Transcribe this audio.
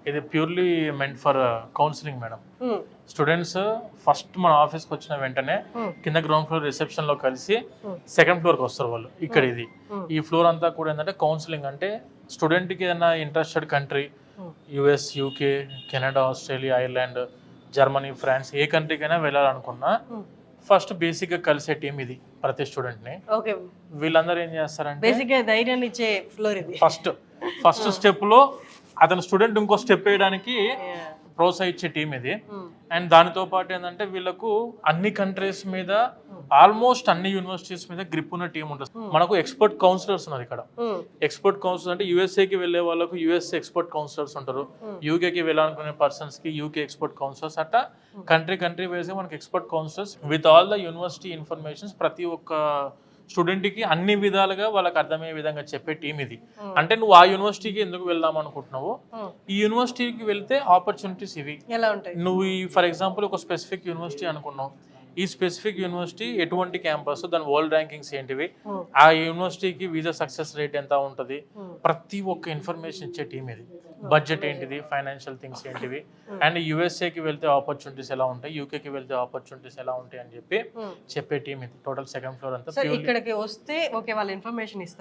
ఇది purely meant for counselling madam. Students first మన ఆఫీస్కి వచ్చిన వెంటనే కింద గ్రౌండ్ ఫ్లోర్ రిసెప్షన్ లో కలిసి సెకండ్ ఫ్లోర్కి వస్తారు వాళ్ళు. ఇక్కడ ఇది ఈ ఫ్లోర్ అంతా కూడా ఏంటంటే కౌన్సిలింగ్, అంటే స్టూడెంట్ కి ఏదైనా interested country US, UK, Canada, Australia, Ireland, Germany, France ఏ కంట్రీకైనా వెళ్ళాలనుకున్నా ఫస్ట్ బేసిక్ గా కలిసే టీం ఇది ప్రతి స్టూడెంట్ ని. వీళ్ళందరూ ఏం చేస్తారంటే బేసిక్ గా ధైర్యాన్ని ఇచ్చే ఫ్లోర్ ఇది. ఫస్ట్ స్టెప్ లో అతను స్టూడెంట్ ఇంకో స్టెప్ వేయడానికి ప్రోత్సహించే టీం ఇది. అండ్ దానితో పాటు ఏంటంటే వీళ్ళకు అన్ని కంట్రీస్ మీద ఆల్మోస్ట్ అన్ని యూనివర్సిటీస్ మీద గ్రిప్ ఉన్న టీం ఉంటుంది. మనకు ఎక్స్పర్ట్ కౌన్సిలర్స్ ఉన్నారు ఇక్కడ. ఎక్స్పర్ట్ కౌన్సిలర్ అంటే యూఎస్ఏకి వెళ్ళే వాళ్ళకు యూఎస్ఏ ఎక్స్పర్ట్ కౌన్సిలర్స్ ఉంటారు, యూకేకి వెళ్ళాలనుకునే పర్సన్స్ కి యూకే ఎక్స్పర్ట్ కౌన్సిలర్స్, అట్లా కంట్రీ వైజ్ మనకి expert counsellors with all the university informations ప్రతి ఒక్క స్టూడెంట్ కి అన్ని విధాలుగా వాళ్ళకి అర్థమయ్యే విధంగా చెప్పే టీం ఇది. అంటే నువ్వు ఆ యూనివర్సిటీకి ఎందుకు వెళ్దాం అనుకుంటున్నావు, ఈ యూనివర్సిటీకి వెళ్తే ఆపర్చునిటీస్ ఇవి ఎలా ఉంటాయి. నువ్వు ఫర్ ఎగ్జాంపుల్ ఒక స్పెసిఫిక్ యూనివర్సిటీ అనుకున్నావు, ఈ స్పెసిఫిక్ యూనివర్సిటీ ఎటువంటి క్యాంపస్, దాని వరల్డ్ ర్యాంకింగ్స్ ఏంటివి, ఆ యూనివర్సిటీకి వీసా సక్సెస్ రేట్ ఎంత ఉంటుంది, ప్రతి ఒక్క ఇన్ఫర్మేషన్ ఇచ్చే టీం ఇది. బడ్జెట్ ఏంటిది, ఫైనాన్షియల్ థింగ్స్ ఏంటివి, అండ్ యుఎస్ఏకి వెళ్తే ఆపర్చునిటీస్ ఎలా ఉంటాయి, యూకేకి వెళ్తే ఆపర్చునిటీస్ ఎలా ఉంటాయి అని చెప్పి చెప్పే టీం ఇది. టోటల్ సెకండ్ ఫ్లోర్ అంతా ఇక్కడికి వస్తే ఓకే వాళ్ళు ఇన్ఫర్మేషన్ ఇస్తారు.